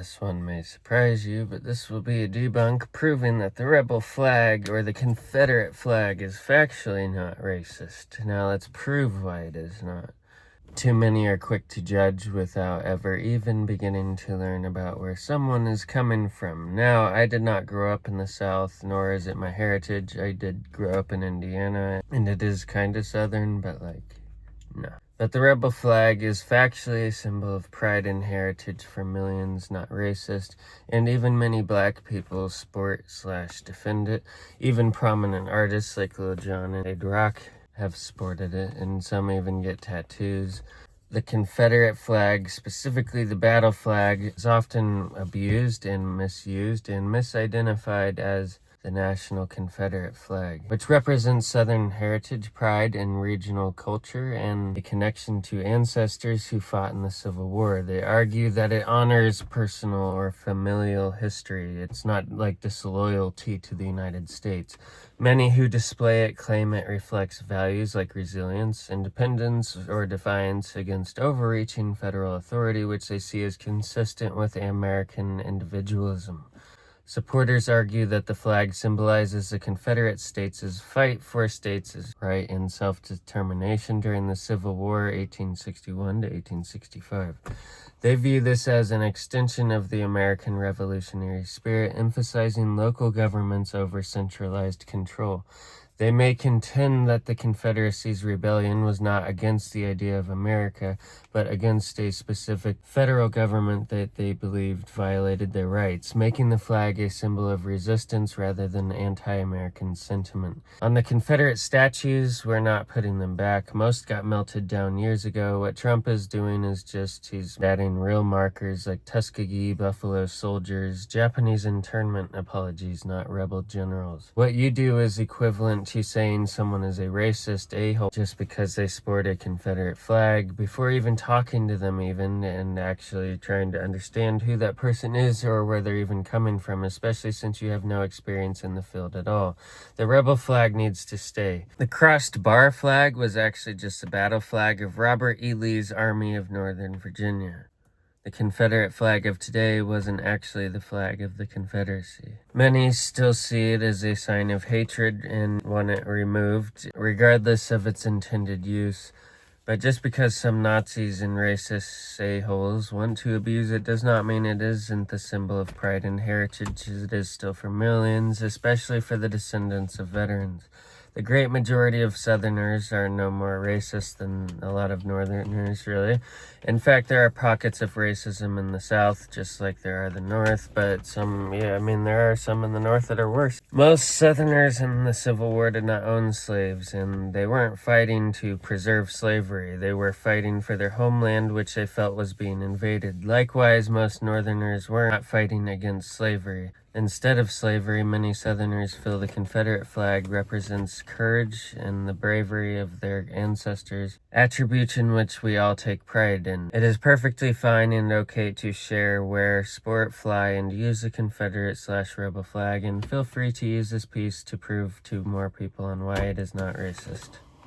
This one may surprise you, but this will be a debunk proving that the rebel flag or the Confederate flag is factually not racist. Now let's prove why it is not. Too many are quick to judge without ever even beginning to learn about where someone is coming from. Now, I did not grow up in the South, nor is it my heritage. I did grow up in Indiana, and it is kind of Southern, but no. But the rebel flag is factually a symbol of pride and heritage for millions, not racist, and even many black people sport/defend it. Even prominent artists like Lil Jon and Kid Rock have sported it, and some even get tattoos. The Confederate flag, specifically the battle flag, is often abused and misused and misidentified as the National Confederate flag, which represents Southern heritage, pride, and regional culture, and a connection to ancestors who fought in the Civil War. They argue that it honors personal or familial history. It's not like disloyalty to the United States. Many who display it claim it reflects values like resilience, independence, or defiance against overreaching federal authority, which they see as consistent with American individualism. Supporters argue that the flag symbolizes the Confederate States' fight for states' right and self-determination during the Civil War, 1861 to 1865. They view this as an extension of the American revolutionary spirit, emphasizing local governments over centralized control. They may contend that the Confederacy's rebellion was not against the idea of America, but against a specific federal government that they believed violated their rights, making the flag a symbol of resistance rather than anti-American sentiment. On the Confederate statues, we're not putting them back. Most got melted down years ago. What Trump is doing is he's adding real markers like Tuskegee, Buffalo Soldiers, Japanese internment apologies, not rebel generals. What you do is equivalent to saying someone is a racist a-hole just because they sport a Confederate flag before even talking to them and actually trying to understand who that person is or where they're even coming from, especially since you have no experience in the field at all. The rebel flag needs to stay. The crossed bar flag was actually just a battle flag of Robert E. Lee's Army of Northern Virginia. The Confederate flag of today wasn't actually the flag of the Confederacy. Many still see it as a sign of hatred and want it removed, regardless of its intended use. But just because some Nazis and racist a-holes want to abuse it does not mean it isn't the symbol of pride and heritage as it is still for millions, especially for the descendants of veterans. The great majority of Southerners are no more racist than a lot of Northerners, really. In fact, there are pockets of racism in the South, just like there are the North, but there are some in the North that are worse. Most Southerners in the Civil War did not own slaves, and they weren't fighting to preserve slavery. They were fighting for their homeland, which they felt was being invaded. Likewise, most Northerners were not fighting against slavery. Instead of slavery, many Southerners feel the Confederate flag represents courage and the bravery of their ancestors, attributes in which we all take pride in. It is perfectly fine and okay to share, wear, sport, fly, and use the Confederate/rebel flag, and feel free to use this piece to prove to more people on why it is not racist.